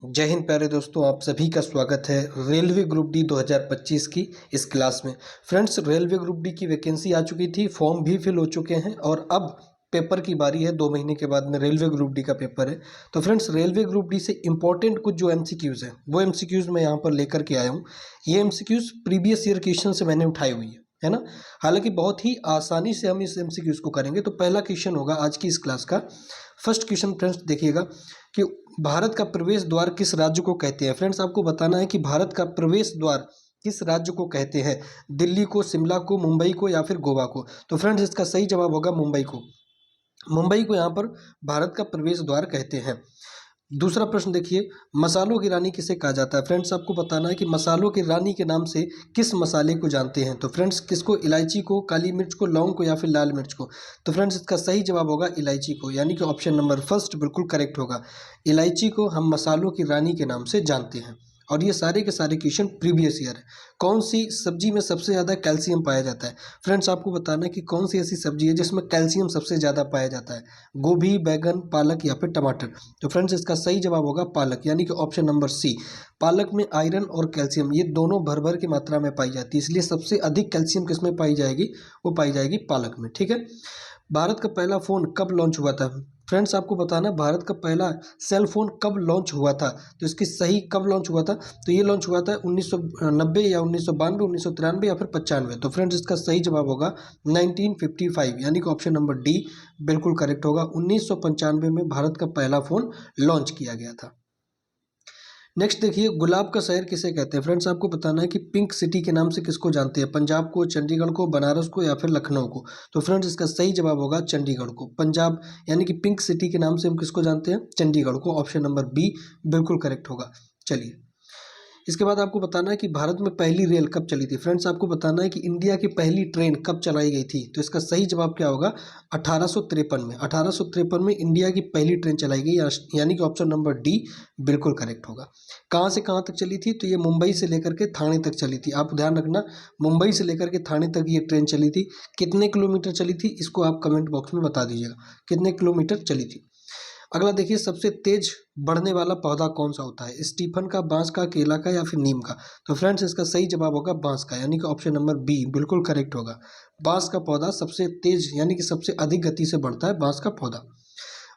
जय हिंद प्यारे दोस्तों, आप सभी का स्वागत है रेलवे ग्रुप डी 2025 की इस क्लास में। फ्रेंड्स, रेलवे ग्रुप डी की वैकेंसी आ चुकी थी, फॉर्म भी फिल हो चुके हैं और अब पेपर की बारी है। 2 महीने के बाद में रेलवे ग्रुप डी का पेपर है। तो फ्रेंड्स, रेलवे ग्रुप डी से इंपॉर्टेंट कुछ जो एमसीक्यूज़ हैं वो एमसीक्यूज़ मैं यहाँ पर लेकर के आया हूँ। ये एमसीक्यूज़ प्रीवियस ईयर क्वेश्चन से मैंने उठाई हुई है ना। हालांकि बहुत ही आसानी से हम इस एमसीक्यूज़ को करेंगे। तो पहला क्वेश्चन होगा आज की इस क्लास का। फर्स्ट क्वेश्चन फ्रेंड्स देखिएगा कि भारत का प्रवेश द्वार किस राज्य को कहते हैं। फ्रेंड्स, आपको बताना है कि भारत का प्रवेश द्वार किस राज्य को कहते हैं। दिल्ली को, शिमला को, मुंबई को या फिर गोवा को। तो फ्रेंड्स, इसका सही जवाब होगा मुंबई को। मुंबई को यहाँ पर भारत का प्रवेश द्वार कहते हैं। दूसरा प्रश्न देखिए, मसालों की रानी किसे कहा जाता है। फ्रेंड्स, आपको बताना है कि मसालों की रानी के नाम से किस मसाले को जानते हैं। तो फ्रेंड्स, किसको? इलायची को, काली मिर्च को, लौंग को या फिर लाल मिर्च को। तो फ्रेंड्स, इसका सही जवाब होगा इलायची को, यानी कि ऑप्शन नंबर फर्स्ट बिल्कुल करेक्ट होगा। इलायची को हम मसालों की रानी के नाम से जानते हैं। और ये सारे के सारे क्वेश्चन प्रीवियस ईयर है। कौन सी सब्जी में सबसे ज़्यादा कैल्शियम पाया जाता है। फ्रेंड्स, आपको बताना है कि कौन सी ऐसी सब्जी है जिसमें कैल्शियम सबसे ज़्यादा पाया जाता है। गोभी, बैगन, पालक या फिर टमाटर। तो फ्रेंड्स, इसका सही जवाब होगा पालक, यानी कि ऑप्शन नंबर सी। पालक में आयरन और कैल्शियम ये दोनों भर भर की मात्रा में पाई जाती है, इसलिए सबसे अधिक कैल्शियम किसमें पाई जाएगी? वो पाई जाएगी पालक में। ठीक है। भारत का पहला फ़ोन कब लॉन्च हुआ था। फ्रेंड्स, आपको बताना है भारत का पहला सेल फोन कब लॉन्च हुआ था। तो इसकी सही कब लॉन्च हुआ था, तो ये लॉन्च हुआ था 1990 या 1992, 1993 या फिर 95। तो फ्रेंड्स, इसका सही जवाब होगा 1955, यानी कि ऑप्शन नंबर डी बिल्कुल करेक्ट होगा। 1995 में भारत का पहला फ़ोन लॉन्च किया गया था। नेक्स्ट देखिए, गुलाब का शहर किसे कहते हैं। फ्रेंड्स, आपको बताना है कि पिंक सिटी के नाम से किसको जानते हैं। पंजाब को, चंडीगढ़ को, बनारस को या फिर लखनऊ को। तो फ्रेंड्स, इसका सही जवाब होगा चंडीगढ़ को। पंजाब यानी कि पिंक सिटी के नाम से हम किसको जानते हैं? चंडीगढ़ को। ऑप्शन नंबर बी बिल्कुल करेक्ट होगा। चलिए, इसके बाद आपको बताना है कि भारत में पहली रेल कब चली थी। फ्रेंड्स, आपको बताना है कि इंडिया की पहली ट्रेन कब चलाई गई थी। तो इसका सही जवाब क्या होगा? 1853 में। 1853 में इंडिया की पहली ट्रेन चलाई गई, यानी कि ऑप्शन नंबर डी बिल्कुल करेक्ट होगा। कहाँ से कहाँ तक चली थी? तो ये मुंबई से लेकर के थाने तक चली थी। आप ध्यान रखना, मुंबई से लेकर के थाने तक ये ट्रेन चली थी। कितने किलोमीटर चली थी इसको आप कमेंट बॉक्स में बता दीजिएगा, कितने किलोमीटर चली थी। अगला देखिए, सबसे तेज बढ़ने वाला पौधा कौन सा होता है। स्टीफन का, बांस का, केला का या फिर नीम का। तो फ्रेंड्स, इसका सही जवाब होगा बांस का, यानी कि ऑप्शन नंबर बी बिल्कुल करेक्ट होगा। बांस का पौधा सबसे तेज यानी कि सबसे अधिक गति से बढ़ता है बांस का पौधा।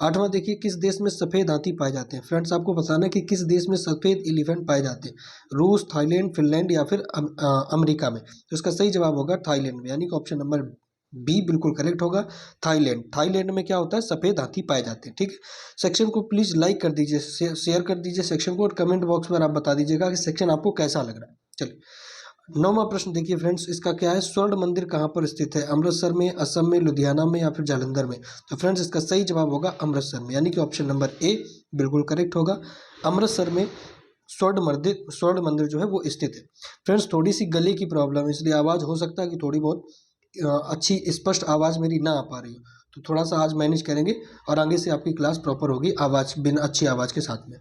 आठवां देखिए, किस देश में सफ़ेद हाथी पाए जाते हैं। फ्रेंड्स, आपको बताना है कि किस देश में सफ़ेद एलिफेंट पाए जाते हैं। रूस, थाईलैंड, फिनलैंड या फिर अमेरिका में। तो इसका सही जवाब होगा थाईलैंड में, यानी कि ऑप्शन नंबर बी बिल्कुल करेक्ट होगा। थाईलैंड। थाईलैंड में क्या होता है? सफ़ेद हाथी पाए जाते हैं। ठीक है। सेक्शन को प्लीज़ लाइक कर दीजिए, शेयर कर दीजिए सेक्शन को, और कमेंट बॉक्स में आप बता दीजिएगा कि सेक्शन आपको कैसा लग रहा है। चलिए, 9वां प्रश्न देखिए फ्रेंड्स, इसका क्या है? स्वर्ण मंदिर कहाँ पर स्थित है। अमृतसर में, असम में, लुधियाना में या फिर जालंधर में। तो फ्रेंड्स, इसका सही जवाब होगा अमृतसर में, यानी कि ऑप्शन नंबर ए बिल्कुल करेक्ट होगा। अमृतसर में स्वर्ण मंदिर जो है वो स्थित है। फ्रेंड्स, थोड़ी सी गले की प्रॉब्लम है, इसलिए आवाज़ हो सकता है कि थोड़ी बहुत अच्छी स्पष्ट आवाज़ मेरी ना आ पा रही हो। तो थोड़ा सा आज मैनेज करेंगे और आगे से आपकी क्लास प्रॉपर होगी, आवाज़ बिना अच्छी आवाज़ के साथ में।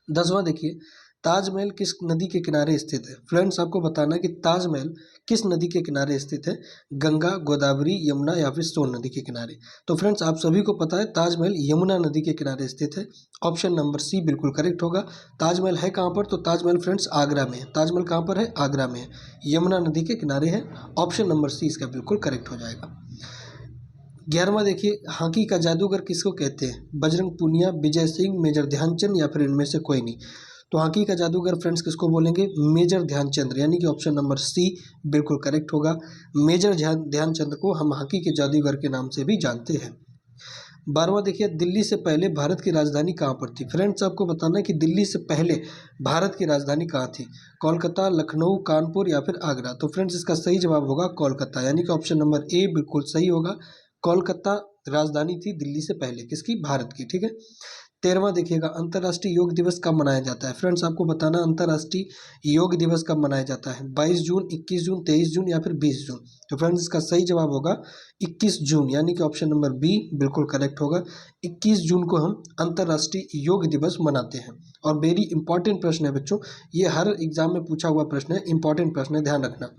10वां देखिए, ताजमहल किस नदी के किनारे स्थित है। फ्रेंड्स, आपको बताना है कि ताजमहल किस नदी के किनारे स्थित है। गंगा, गोदावरी, यमुना या फिर सोन नदी के किनारे। तो फ्रेंड्स, आप सभी को पता है ताजमहल यमुना नदी के किनारे स्थित है। ऑप्शन नंबर सी बिल्कुल करेक्ट होगा। ताजमहल है कहाँ पर? तो ताजमहल फ्रेंड्स आगरा में है। ताजमहल कहाँ पर है? आगरा में है, यमुना नदी के किनारे है। ऑप्शन नंबर सी इसका बिल्कुल करेक्ट हो जाएगा। 11वां देखिए, हॉकी का जादूगर किसको कहते हैं। बजरंग पूनिया, विजय सिंह, मेजर ध्यानचंद या फिर इनमें से कोई नहीं। तो हॉकी का जादूगर फ्रेंड्स किसको बोलेंगे? मेजर ध्यानचंद, यानी कि ऑप्शन नंबर सी बिल्कुल करेक्ट होगा। मेजर ध्यानचंद को हम हॉकी के जादूगर के नाम से भी जानते हैं। 12वां देखिए, दिल्ली से पहले भारत की राजधानी कहाँ पर थी। फ्रेंड्स, आपको बताना है कि दिल्ली से पहले भारत की राजधानी कहाँ थी। कोलकाता, लखनऊ, कानपुर या फिर आगरा। तो फ्रेंड्स, इसका सही जवाब होगा कोलकाता, यानी कि ऑप्शन नंबर ए बिल्कुल सही होगा। कोलकाता राजधानी थी दिल्ली से पहले, किसकी? भारत की। ठीक है। 13वां देखिएगा, अंतर्राष्ट्रीय योग दिवस कब मनाया जाता है। फ्रेंड्स, आपको बताना अंतर्राष्ट्रीय योग दिवस कब मनाया जाता है। 22 जून, 21 जून, 23 जून या फिर 20 जून। तो फ्रेंड्स, इसका सही जवाब होगा 21 जून, यानी कि ऑप्शन नंबर बी बिल्कुल करेक्ट होगा। 21 जून को हम अंतर्राष्ट्रीय योग दिवस मनाते हैं। और वेरी इंपॉर्टेंट प्रश्न है बच्चों, ये हर एग्जाम में पूछा हुआ प्रश्न है, इंपॉर्टेंट प्रश्न है, ध्यान रखना।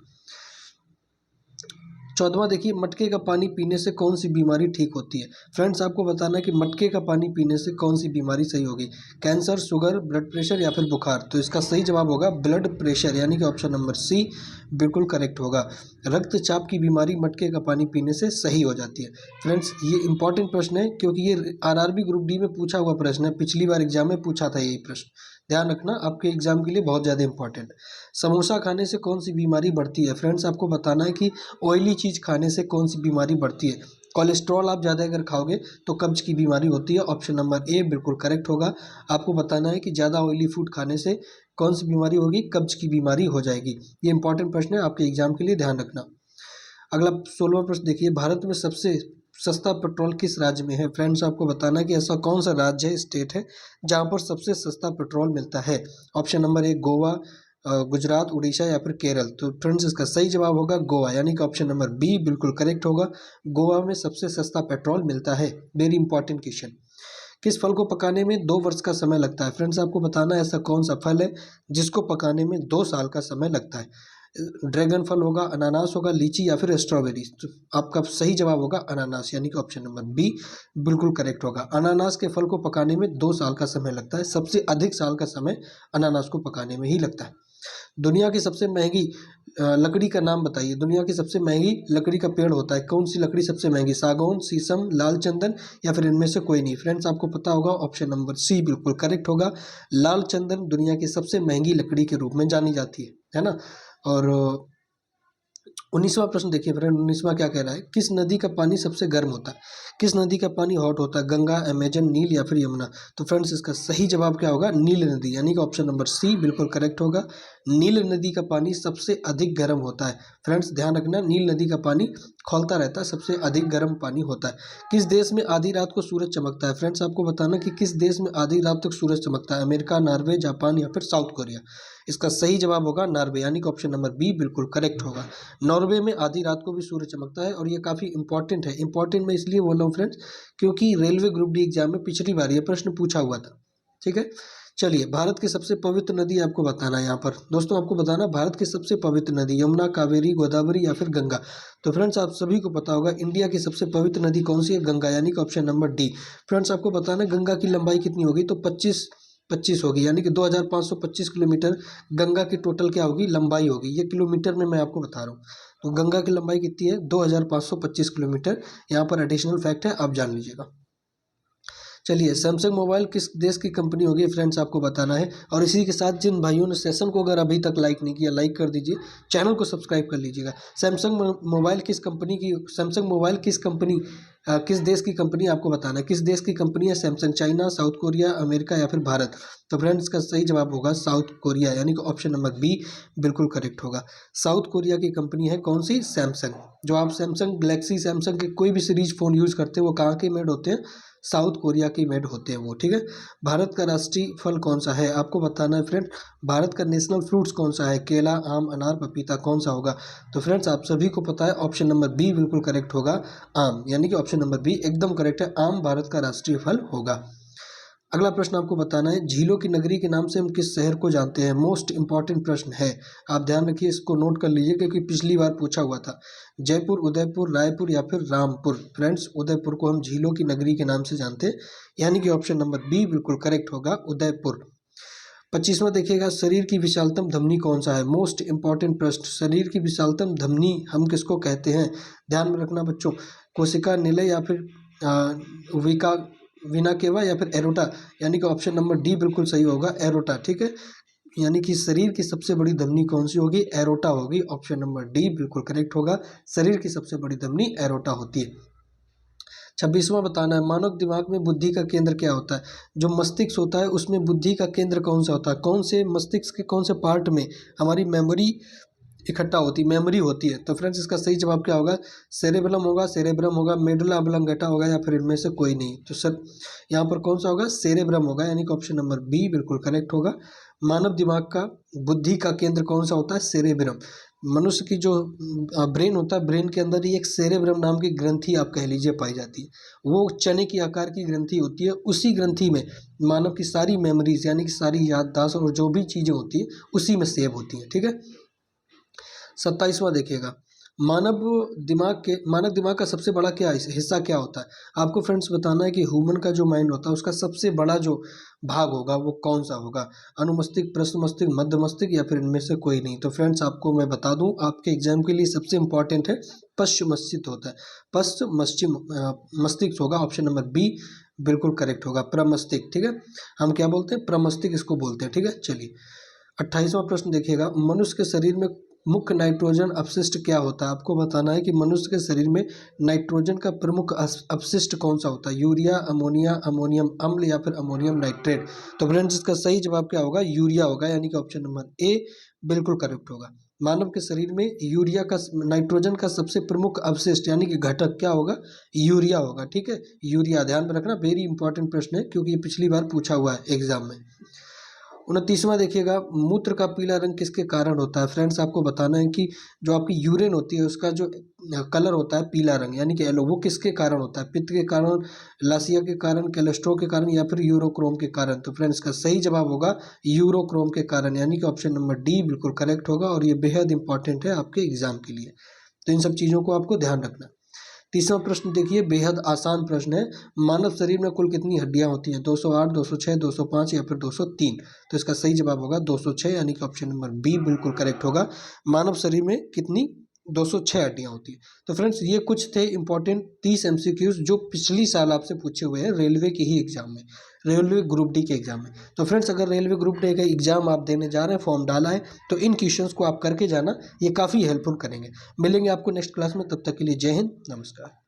14वां देखिए, मटके का पानी पीने से कौन सी बीमारी ठीक होती है। फ्रेंड्स आपको बताना है कि मटके का पानी पीने से कौन सी बीमारी सही होगी, कैंसर, शुगर, ब्लड प्रेशर या फिर बुखार। तो इसका सही जवाब होगा ब्लड प्रेशर, यानी कि ऑप्शन नंबर सी बिल्कुल करेक्ट होगा। रक्तचाप की बीमारी मटके का पानी पीने से सही हो जाती है। फ्रेंड्स ये इंपॉर्टेंट प्रश्न है क्योंकि ये आरआरबी ग्रुप डी में पूछा हुआ प्रश्न है, पिछली बार एग्जाम में पूछा था यही प्रश्न, ध्यान रखना आपके एग्जाम के लिए बहुत ज़्यादा इंपॉर्टेंट। समोसा खाने से कौन सी बीमारी बढ़ती है। फ्रेंड्स आपको बताना है कि ऑयली चीज़ खाने से कौन सी बीमारी बढ़ती है। कोलेस्ट्रॉल आप ज़्यादा अगर खाओगे तो कब्ज की बीमारी होती है, ऑप्शन नंबर ए बिल्कुल करेक्ट होगा। आपको बताना है कि ज़्यादा ऑयली फूड खाने से कौन सी बीमारी होगी, कब्ज की बीमारी हो जाएगी। ये इंपॉर्टेंट प्रश्न है आपके एग्जाम के लिए, ध्यान रखना। अगला 16वां प्रश्न देखिए, भारत में सबसे सस्ता पेट्रोल किस राज्य में है। फ्रेंड्स आपको बताना है कि ऐसा कौन सा राज्य है, स्टेट है, जहां पर सबसे सस्ता पेट्रोल मिलता है। Option number A Goa, Gujarat, Orissa या फिर केरल। तो फ्रेंड्स इसका सही जवाब होगा गोवा, यानी कि ऑप्शन नंबर बी बिल्कुल करेक्ट होगा। गोवा में सबसे सस्ता पेट्रोल मिलता है। Very important question. किस फल को पकाने में 2 वर्ष का समय लगता है। फ्रेंड्स आपको बताना है ऐसा कौन सा फल है जिसको पकाने में 2 साल का समय लगता है। ड्रैगन फल होगा, अनानास होगा, लीची या फिर स्ट्रॉबेरी। तो आपका सही जवाब होगा अनानास, यानी कि ऑप्शन नंबर बी बिल्कुल करेक्ट होगा। अनानास के फल को पकाने में 2 साल का समय लगता है। सबसे अधिक साल का समय अनानास को पकाने में ही लगता है। दुनिया की सबसे महंगी लकड़ी का नाम बताइए। दुनिया की सबसे महंगी लकड़ी का पेड़ होता है, कौन सी लकड़ी सबसे महंगी, सागौन, शीशम, लाल चंदन या फिर इनमें से कोई नहीं। फ्रेंड्स आपको पता होगा ऑप्शन नंबर सी बिल्कुल करेक्ट होगा। लाल चंदन दुनिया की सबसे महंगी लकड़ी के रूप में जानी जाती है ना। और 19वां प्रश्न देखिए फ्रेंड, 19वां क्या कह रहा है, किस नदी का पानी सबसे गर्म होता है। किस नदी का पानी हॉट होता है, गंगा, अमेजन, नील या फिर यमुना। तो फ्रेंड्स इसका सही जवाब क्या होगा, नील नदी, यानी कि ऑप्शन नंबर सी बिल्कुल करेक्ट होगा। नील नदी का पानी सबसे अधिक गर्म होता है। फ्रेंड्स ध्यान रखना, नील नदी का पानी खौलता रहता है, सबसे अधिक गर्म पानी होता है। किस देश में आधी रात को सूरज चमकता है। फ्रेंड्स आपको बताना कि किस देश में आधी रात तक सूरज चमकता है, अमेरिका, नॉर्वे, जापान या फिर साउथ कोरिया। इसका सही जवाब होगा नॉर्वे, यानी कि ऑप्शन नंबर बी बिल्कुल करेक्ट होगा। नॉर्वे में आधी रात को भी सूरज चमकता है और ये काफ़ी इंपॉर्टेंट है। इंपॉर्टेंट मैं इसलिए बोल रहा हूँ फ्रेंड्स क्योंकि रेलवे ग्रुप डी एग्जाम में पिछली बार ये प्रश्न पूछा हुआ था। ठीक है, चलिए भारत की सबसे पवित्र नदी आपको बताना है। यहाँ पर दोस्तों आपको बताना भारत की सबसे पवित्र नदी यमुना, कावेरी, गोदावरी या फिर गंगा। तो फ्रेंड्स आप सभी को पता होगा इंडिया की सबसे पवित्र नदी कौन सी है, गंगा, यानी कि ऑप्शन नंबर डी। फ्रेंड्स आपको बताना गंगा की लंबाई कितनी होगी, तो 25 होगी, यानी कि 2525 किलोमीटर गंगा की टोटल क्या होगी, लंबाई होगी। ये किलोमीटर में मैं आपको बता रहा हूँ। तो गंगा की लंबाई कितनी है, 2525 किलोमीटर। यहाँ पर एडिशनल फैक्ट है, आप जान लीजिएगा। चलिए सैमसंग मोबाइल किस देश की कंपनी होगी, फ्रेंड्स आपको बताना है। और इसी के साथ जिन भाइयों ने सेशन को अगर अभी तक लाइक नहीं किया, लाइक कर दीजिए, चैनल को सब्सक्राइब कर लीजिएगा। सैमसंग मोबाइल किस कंपनी किस देश की कंपनी आपको बताना है। किस देश की कंपनी है Samsung, China, south Korea, America या फिर भारत। तो फ्रेंड्स का सही जवाब होगा साउथ कोरिया, यानी कि ऑप्शन नंबर बी बिल्कुल करेक्ट होगा। साउथ कोरिया की कंपनी है कौन सी, सैमसंग। जो आप सैमसंग गैलेक्सी, सैमसंग के कोई भी सीरीज फ़ोन यूज़ करते हैं वो कहाँ के मेड होते हैं, साउथ कोरिया की मेड होते हैं वो। ठीक है, भारत का राष्ट्रीय फल कौन सा है आपको बताना है फ्रेंड। भारत का नेशनल फ्रूट्स कौन सा है, केला, आम, अनार, पपीता, कौन सा होगा। तो फ्रेंड्स आप सभी को पता है ऑप्शन नंबर बी बिल्कुल करेक्ट होगा, आम, यानी कि ऑप्शन नंबर बी एकदम करेक्ट है, आम भारत का राष्ट्रीय फल होगा। अगला प्रश्न आपको बताना है, झीलों की नगरी के नाम से हम किस शहर को जानते हैं। मोस्ट इंपॉर्टेंट प्रश्न है, आप ध्यान रखिए, इसको नोट कर लीजिए क्योंकि पिछली बार पूछा हुआ था। जयपुर, उदयपुर, रायपुर या फिर रामपुर। फ्रेंड्स उदयपुर को हम झीलों की नगरी के नाम से जानते हैं, यानी कि ऑप्शन नंबर बी बिल्कुल करेक्ट होगा, उदयपुर। 25वां देखिएगा, शरीर की विशालतम धमनी कौन सा है। मोस्ट इंपॉर्टेंट प्रश्न, शरीर की विशालतम धमनी हम किसको कहते हैं, ध्यान में रखना बच्चों। कोशिका निलय या फिर विका विना केवा या फिर एरोटा, यानी कि ऑप्शन नंबर डी बिल्कुल सही होगा, एरोटा। ठीक है, यानी कि शरीर की सबसे बड़ी धमनी कौन सी होगी, एरोटा होगी, ऑप्शन नंबर डी बिल्कुल करेक्ट होगा। शरीर की सबसे बड़ी धमनी एरोटा होती है। 26वां बताना है, मानव दिमाग में बुद्धि का केंद्र क्या होता है। जो मस्तिष्क होता है उसमें बुद्धि का केंद्र कौन सा होता है, कौन से मस्तिष्क के कौन से पार्ट में हमारी मेमोरी इकट्ठा होती, मेमोरी होती है। तो फ्रेंड्स इसका सही जवाब क्या होगा, सेरेबेलम होगा, सेरेब्रम होगा, मेडुला ऑब्लंगेटा होगा या फिर इनमें से कोई नहीं। तो सर यहाँ पर कौन सा होगा, सेरेब्रम होगा, यानी कि ऑप्शन नंबर बी बिल्कुल करेक्ट होगा। मानव दिमाग का बुद्धि का केंद्र कौन सा होता है, सेरेब्रम। मनुष्य की जो ब्रेन होता है, ब्रेन के अंदर ही एक सेरेब्रम नाम की ग्रंथि आप कह लीजिए पाई जाती है। वो चने की आकार की ग्रंथि होती है, उसी ग्रंथि में मानव की सारी मेमोरीज यानी कि सारी याददाश्त और जो भी चीज़ें होती है उसी में सेव होती हैं। ठीक है, 27वां देखिएगा, मानव दिमाग का सबसे बड़ा क्या हिस्सा क्या होता है? आपको फ्रेंड्स बताना है कि ह्यूमन का जो माइंड होता है उसका सबसे बड़ा जो भाग होगा वो कौन सा होगा? अनुमस्तिष्क, प्रश्न मस्तिष्क, मध्य मस्तिष्क या फिर इनमें से कोई नहीं। तो फ्रेंड्स आपको मैं बता दूं, आपके एग्जाम के लिए सबसे इंपॉर्टेंट है पश्चिम मस्तिष्क होता है। मस्तिष्क होगा, ऑप्शन नंबर बी बिल्कुल करेक्ट होगा, प्रमस्तिष्क। ठीक है, हम क्या बोलते हैं? प्रमस्तिष्क इसको बोलते हैं। ठीक है, चलिए 28वां प्रश्न देखिएगा, मनुष्य के शरीर में मुख्य नाइट्रोजन अपशिष्ट क्या होता है? आपको बताना है कि मनुष्य के शरीर में नाइट्रोजन का प्रमुख अपशिष्ट कौन सा होता है? यूरिया, अमोनिया, अमोनियम अम्ल या फिर अमोनियम नाइट्रेट। तो फ्रेंड्स इसका सही जवाब क्या होगा? यूरिया होगा, यानी कि ऑप्शन नंबर ए बिल्कुल करेक्ट होगा। मानव के शरीर में यूरिया का, नाइट्रोजन का सबसे प्रमुख अवशिष्ट यानी कि घटक क्या होगा? यूरिया होगा। ठीक है, यूरिया ध्यान में रखना, वेरी इंपॉर्टेंट प्रश्न है क्योंकि ये पिछली बार पूछा हुआ है एग्जाम में। 29वां देखिएगा, मूत्र का पीला रंग किसके कारण होता है? फ्रेंड्स आपको बताना है कि जो आपकी यूरिन होती है उसका जो कलर होता है पीला रंग यानी कि येलो, वो किसके कारण होता है? पित्त के कारण, लासिया के कारण, कोलेस्ट्रॉल के कारण या फिर यूरोक्रोम के कारण? तो फ्रेंड्स का सही जवाब होगा यूरोक्रोम के कारण, यानी कि ऑप्शन नंबर डी बिल्कुल करेक्ट होगा और ये बेहद इंपॉर्टेंट है आपके एग्जाम के लिए। तो इन सब चीज़ों को आपको ध्यान रखना। 30वां प्रश्न देखिए, बेहद आसान प्रश्न है। मानव शरीर में कुल कितनी हड्डियां होती हैं? 208, 206, 205 या फिर 203? तो इसका सही जवाब होगा 206, यानी कि ऑप्शन नंबर बी बिल्कुल करेक्ट होगा। मानव शरीर में कितनी? 206 हड्डियां होती हैं। तो फ्रेंड्स ये कुछ थे इंपॉर्टेंट 30 एमसीक्यूज जो पिछली साल आपसे पूछे हुए हैं रेलवे के ही एग्जाम में, रेलवे ग्रुप डी के एग्जाम में। तो फ्रेंड्स अगर रेलवे ग्रुप डी का एग्जाम आप देने जा रहे हैं, फॉर्म डाला है, तो इन क्वेश्चंस को आप करके जाना, ये काफ़ी हेल्पफुल करेंगे। मिलेंगे आपको नेक्स्ट क्लास में, तब तक के लिए जय हिंद, नमस्कार।